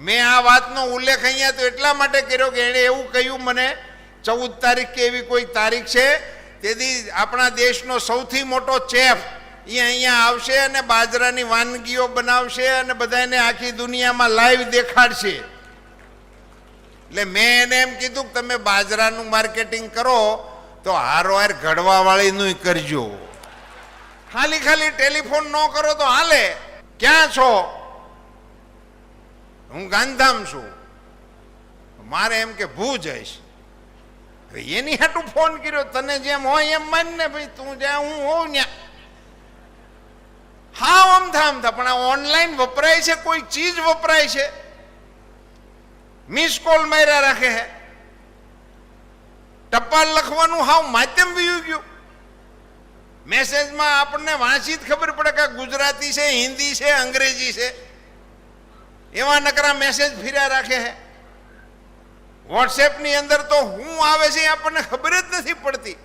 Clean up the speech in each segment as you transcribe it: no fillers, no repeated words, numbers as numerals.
મેં આ વાતનો ઉલ્લેખ અહીંયા તો એટલા માટે કર્યો કે એણે એવું કહ્યું મને 14 તારીખ કે એવી કોઈ તારીખ છે, તેથી આપણા દેશનો સૌથી મોટો ચેફ એ અહીંયા આવશે અને બાજરાની વાનગીઓ બનાવશે અને બધાને આખી દુનિયામાં લાઈવ દેખાડશે. એટલે મેં એને એમ કીધું કે તમે બાજરાનું માર્કેટિંગ કરો તો હારોહાર ઘડવાવાળીનું કરજો. ખાલી ખાલી ટેલિફોન ન કરો તો હાલે. ક્યાં છો? હું ગાંધીધામ છું. મારે એમ કે ભૂજ જઈશ. એની હાટું ફોન કર્યો. તને જેમ હોય એમ માન ને ભાઈ, તું જ્યાં હું હોઉં ત્યાં. હા અમથા પણ આ ઓનલાઈન વપરાય છે, કોઈ ચીજ વપરાય છે. મિસ કોલ માર્યા રાખે હે. ટપાલ લખવાનું હાવ માધ્યમ વયું ગયું. મેસેજમાં આપણને વાંચી જ ખબર પડે કે ગુજરાતી છે, હિન્દી છે, અંગ્રેજી છે. એવા નકરા મેસેજ ફર્યા રાખે હે. વોટ્સએપની અંદર તો શું આવે છે આપણને ખબર જ નથી પડતી.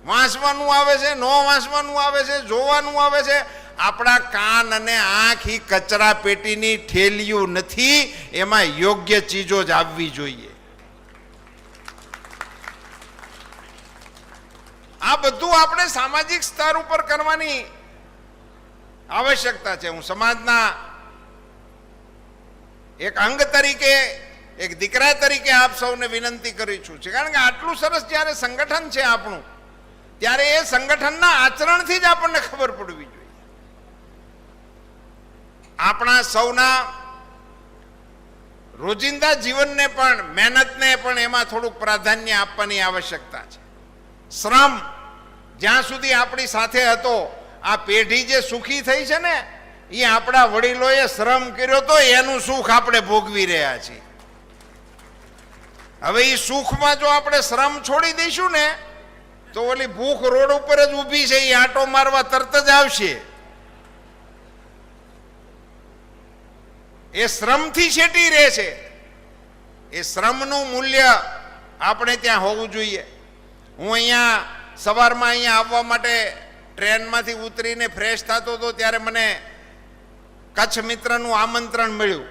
વાંચવાનું આવે છે, ન વાંચવાનું આવે છે, જોવાનું આવે છે. આપણા કાન અને આંખ ઈ કચરા પેટીની ઠેલિયું નથી, એમાં યોગ્ય ચીજો જ આવવી જોઈએ. આ બધું આપણે સામાજિક સ્તર ઉપર કરવાની આવશ્યકતા છે. હું સમાજના એક અંગ તરીકે, એક દીકરા તરીકે આપ સૌને વિનંતી કરી છું. કારણ કે આટલું સરસ જ્યારે સંગઠન છે આપણું, ત્યારે એ સંગઠનના આચરણથી જ આપણને ખબર પડવી જોઈએ. આપણા સૌના રોજિંદા જીવનને પણ, મહેનતને પણ એમાં થોડુંક પ્રાધાન્ય આપવાની આવશ્યકતા છે. શ્રમ જ્યાં સુધી આપણી સાથે હતો, આ પેઢી જે સુખી થઈ છે ને, એ આપણા વડીલોએ શ્રમ કર્યો તો એનું સુખ આપણે ભોગવી રહ્યા છીએ. હવે એ સુખમાં જો આપણે શ્રમ છોડી દઈશું ને, તો ઓલી ભૂખ રોડ ઉપર જ ઊભી છે, એ આંટો મારવા તરત જ આવશે. એ શ્રમથી છેટી રહે છે. એ શ્રમનું મૂલ્ય આપણે ત્યાં હોવું જોઈએ. હું અહીંયા સવારમાં અહીંયા આવવા માટે ટ્રેનમાંથી ઉતરીને ફ્રેશ થતો હતો, ત્યારે મને કચ્છ મિત્રનું આમંત્રણ મળ્યું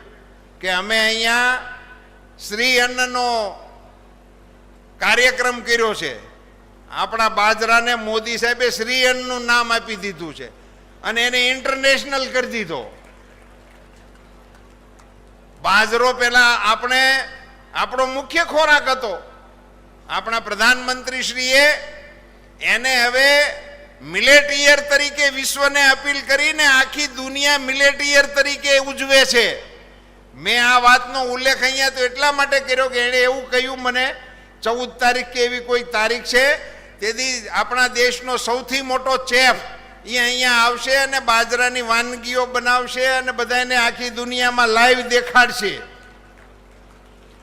કે અમે અહીંયા શ્રી અન્નનો કાર્યક્રમ કર્યો છે. આપણા બાજરાને મોદી સાહેબે શ્રી અન્નનું નામ આપી દીધું છે અને એને ઇન્ટરનેશનલ કરી દીધો. બાજરો પેલા આપણો મુખ્ય ખોરાક હતો. આપણા પ્રધાનમંત્રી શ્રીએ એને હવે મિલેટ ઈયર તરીકે વિશ્વને અપીલ કરીને આખી દુનિયા મિલેટ ઈયર તરીકે ઉજવે છે. મેં આ વાતનો ઉલ્લેખ અહીંયા તો એટલા માટે કર્યો કે એણે એવું કહ્યું મને 14 તારીખ કે એવી કોઈ તારીખ છે, તેથી આપણા દેશનો સૌથી મોટો ચેફ એ અહીંયા આવશે અને બાજરાની વાનગીઓ બનાવશે અને બધાને આખી દુનિયામાં લાઈવ દેખાડશે.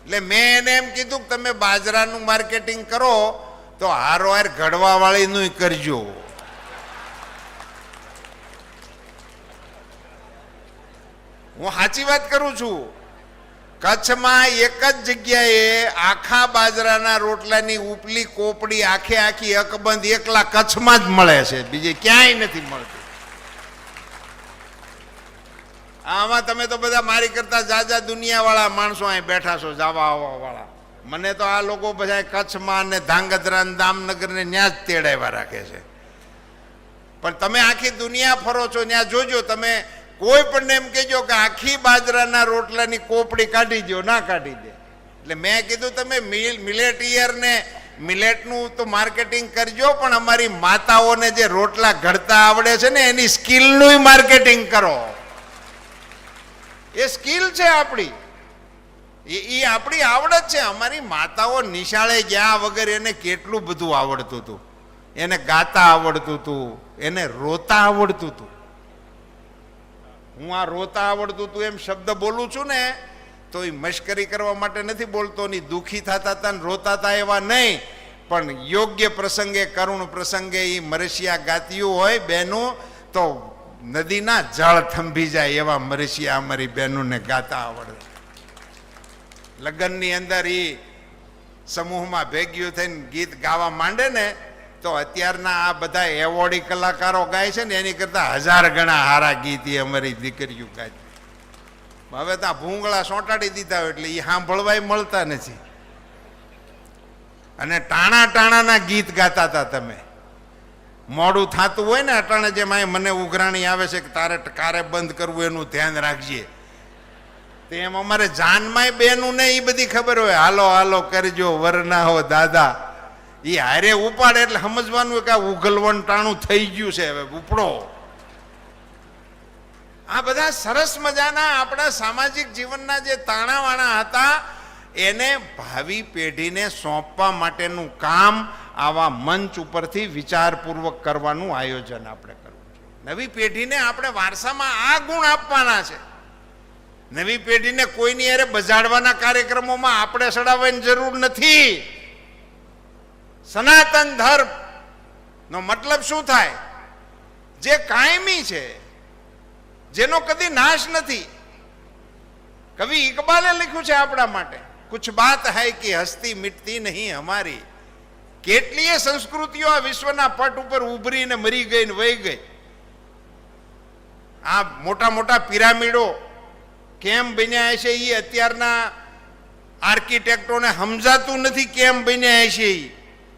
એટલે મેં એને એમ કીધું કે તમે બાજરાનું માર્કેટિંગ કરો તો હારોહાર ઘડવાવાળીનું કરજો. હું સાચી વાત કરું છું. કચ્છમાં એક જ જગ્યાએ આખા બાજરાના રોટલાની ઉપલી કોપડી આખી અકબંધ એકલા કચ્છમાં જ મળે છે, બીજે ક્યાંય નથી મળતી. આમાં તમે તો બધા મારી કરતા જાજા દુનિયાવાળા માણસો અહીં બેઠા છો, જવા આવવા વાળા. મને તો આ લોકો બધા કચ્છમાં ને ધાંગધ્રા ને દામનગર ને ત્યાં જ તેડાવ્યા રાખે છે. પણ તમે આખી દુનિયા ફરો છો, ત્યાં જોજો. તમે કોઈ પણ એમ કહેજો કે આખી બાજરાના રોટલાની કોપડી કાઢી દો, ના કાઢી દે. એટલે મેં કીધું તમે મિલેટ ઈયર ને મિલેટનું તો માર્કેટિંગ કરજો, પણ અમારી માતાઓને જે રોટલા ઘડતા આવડે છે ને એની સ્કિલનું માર્કેટિંગ કરો. એ સ્કિલ છે આપણી, એ આપણી આવડત છે. અમારી માતાઓ નિશાળે ગયા વગર એને કેટલું બધું આવડતું હતું. એને ગાતા આવડતું હતું, એને રોતા આવડતું હતું. હું આ રોતા આવડતું હતું એમ શબ્દ બોલું છું ને, તો એ મશ્કરી કરવા માટે નથી બોલતો. ની દુઃખી થતા હતા ને રોતા હતા એવા નહીં, પણ યોગ્ય પ્રસંગે, કરુણ પ્રસંગે એ મરસિયા ગાતીયું હોય બહેનું, તો નદીના જળ થંભી જાય એવા મરસિયા અમારી બહેનોને ગાતા આવડે. લગ્નની અંદર એ સમૂહમાં ભેગ્યું થઈને ગીત ગાવા માંડે ને, તો અત્યારના આ બધા એવોર્ડી કલાકારો ગાય છે ને એની કરતા 1000 ગણા હારા ગીત એ અમારી દીકરીઓ ગાય. હવે ત્યાં ભૂંગળા સોંટાડી દીધા હોય એટલે એ સાંભળવાય મળતા નથી. અને ટાણા ટાણાના ગીત ગાતા હતા તમે. મોડું થતું હોય ને અટાણે જેમ મને ઉઘરાણી આવે છે કે તારે કારે બંધ કરવું એનું ધ્યાન રાખજે, તેમ અમારે જાનમાંય બેનું ને એ બધી ખબર હોય. હાલો હાલો કરજો વરના હો દાદા, એ હારે ઉપાડે એટલે સમજવાનું કે આ ઉગલવણ ટાણું થઈ ગયું છે, હવે ઉપડો. આ બધા સરસ મજાના આપણા સામાજિક જીવનના જે તાણાવાણા હતા એને ભાવિ પેઢીને સોંપવા માટેનું કામ આવા મંચ ઉપરથી વિચારપૂર્વક કરવાનું આયોજન આપણે કરવું છે. નવી પેઢીને આપણે વારસામાં આ ગુણ આપવાના છે. નવી પેઢીને કોઈની હારે બજાડવાના કાર્યક્રમોમાં આપણે સડાવવાની જરૂર નથી. સનાતન ધર્મ નો મતલબ શું થાય? જે કાયમી છે, જેનો કદી નાશ નથી. કવિ ઇકબાલે લખ્યું છે આપણા માટે, કુછ બાત હૈ કે હસ્તી મિટતી નહીં હમારી. કેટલીય સંસ્કૃતિઓ આ વિશ્વના પટ ઉપર ઉભરીને મરી ગઈ ને વહી ગઈ. આ મોટા મોટા પિરામિડો કેમ બન્યા છે એ અત્યારના આર્કિટેક્ટોને સમજાતું નથી કેમ બન્યા છે.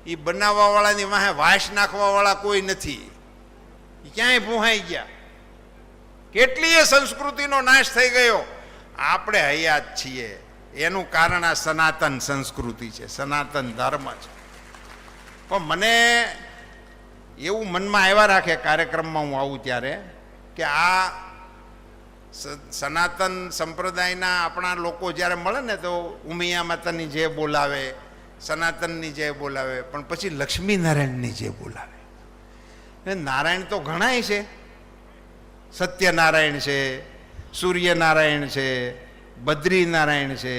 એ બનાવવા વાળાની વાહે વાસ નાખવા વાળા કોઈ નથી. ક્યાંય ભૂહાઈ ગયા. કેટલીય સંસ્કૃતિનો નાશ થઈ ગયો. આપણે હયાત છીએ એનું કારણ આ સનાતન સંસ્કૃતિ છે, સનાતન ધર્મ છે. પણ મને એવું મનમાં આવ્યા રાખે કાર્યક્રમમાં હું આવું ત્યારે કે આ સનાતન સંપ્રદાયના આપણા લોકો જ્યારે મળે ને તો ઉમિયા માતાની જય બોલાવે, સનાતનની જય બોલાવે, પણ પછી લક્ષ્મીનારાયણની જય બોલાવે. નારાયણ તો ઘણાય છે, સત્યનારાયણ છે, સૂર્યનારાયણ છે, બદ્રીનારાયણ છે.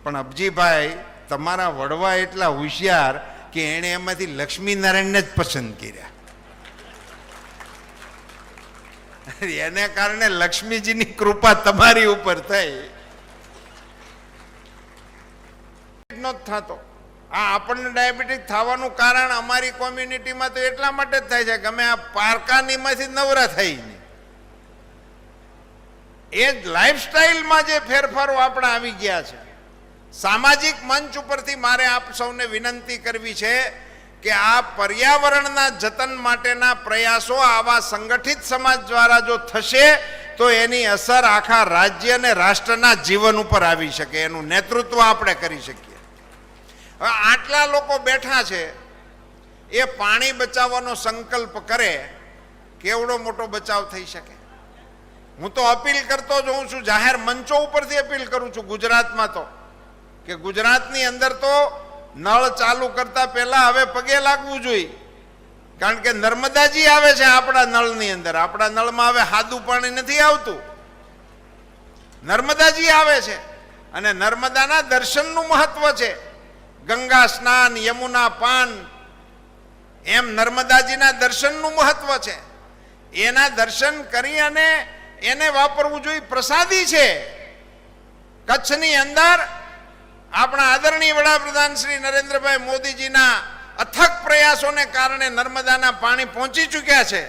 પણ અબજીભાઈ તમારા વડવા એટલા હોશિયાર કે એણે એમાંથી લક્ષ્મીનારાયણને જ પસંદ કર્યા. એને કારણે લક્ષ્મીજીની કૃપા તમારી ઉપર થઈ. થતો આ આપણને ડાયાબિટીસ થવાનું કારણ અમારી કોમ્યુનિટીમાં તો એટલા માટે જ થાય છે કે અમે આ પારકાનીમાંથી નવરા થઈ. એ જ લાઈફસ્ટાઈલમાં જે ફેરફારો આપણા આવી ગયા છે. સામાજિક મંચ ઉપરથી મારે આપ સૌને વિનંતી કરવી છે કે આ પર્યાવરણના જતન માટેના પ્રયાસો આવા સંગઠિત સમાજ દ્વારા જો થશે તો એની અસર આખા રાજ્ય અને રાષ્ટ્રના જીવન ઉપર આવી શકે. એનું નેતૃત્વ આપણે કરી શકીએ. હવે આટલા લોકો બેઠા છે, એ પાણી બચાવવાનો સંકલ્પ કરે, કેવડો મોટો બચાવ થઈ શકે. હું તો અપીલ કરતો જ હોઉં છું, જાહેર મંચો ઉપરથી અપીલ કરું છું ગુજરાતમાં તો, કે ગુજરાતની અંદર તો નળ ચાલુ કરતા પહેલા હવે પગે લાગવું જોઈએ. કારણ કે નર્મદાજી આવે છે આપણા નળની અંદર. આપણા નળમાં હવે સાદું પાણી નથી આવતું, નર્મદાજી આવે છે. અને નર્મદાના દર્શનનું મહત્વ છે. ગંગા સ્નાન, યમુના પાન, એમ નર્મદાજીના દર્શનનું મહત્વ છે. એના દર્શન કરી અને એને વાપરવું જોઈએ. પ્રસાદી છે. કચ્છની અંદર આપણા આદરણીય વડાપ્રધાન શ્રી નરેન્દ્રભાઈ મોદીજીના અથક પ્રયાસોને કારણે નર્મદાના પાણી પહોંચી ચૂક્યા છે.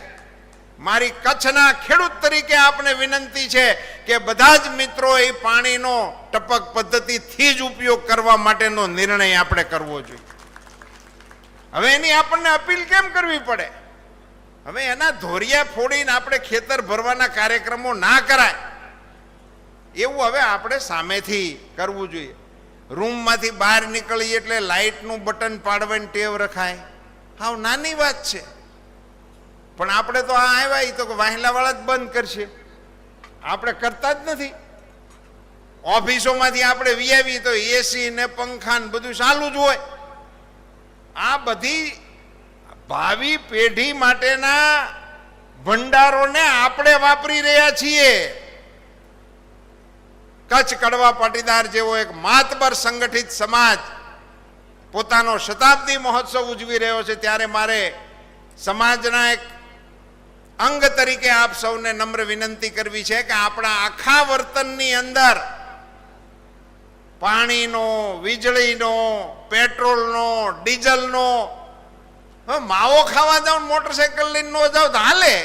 મારી કચ્છના ખેડૂત તરીકે આપને વિનંતી છે કે બધા જ મિત્રો એ પાણીનો ટપક પદ્ધતિથી જ ઉપયોગ કરવા માટેનો નિર્ણય આપણે કરવો જોઈએ. હવે એની આપણને અપીલ કેમ કરવી પડે? હવે એના ધોરિયા ફોડીને આપણે ખેતર ભરવાના કાર્યક્રમો ના કરાય, એવું હવે આપણે સામેથી કરવું જોઈએ. રૂમમાંથી બહાર નીકળીએ એટલે લાઇટનું બટન પાડવાની ટેવ રખાય, હાવ નાની વાત છે. પણ આપણે તો આ આવ્યા તો વાહિલાવાળા જ બંધ કરશે, આપણે કરતા જ નથી. ઓફિસોમાંથી આપણે વી તો એસી ને પંખા ને બધું ચાલુ જ હોય. આ બધી ભાવિ પેઢી માટેના ભંડારોને આપણે વાપરી રહ્યા છીએ. કચ્છ કડવા પાટીદાર જેવો એક માતબર સંગઠિત સમાજ પોતાનો શતાબ્દી મહોત્સવ ઉજવી રહ્યો છે, ત્યારે મારે સમાજના એક અંગ તરીકે આપ સૌને નમ્ર વિનંતી કરવી છે કે આપણા આખા વર્તનની અંદર પાણીનો, વીજળીનો, પેટ્રોલનો, ડીઝલનો, માવો ખાવા જાવ મોટરસાયકલ લઈને ન જાવ તો હાલે.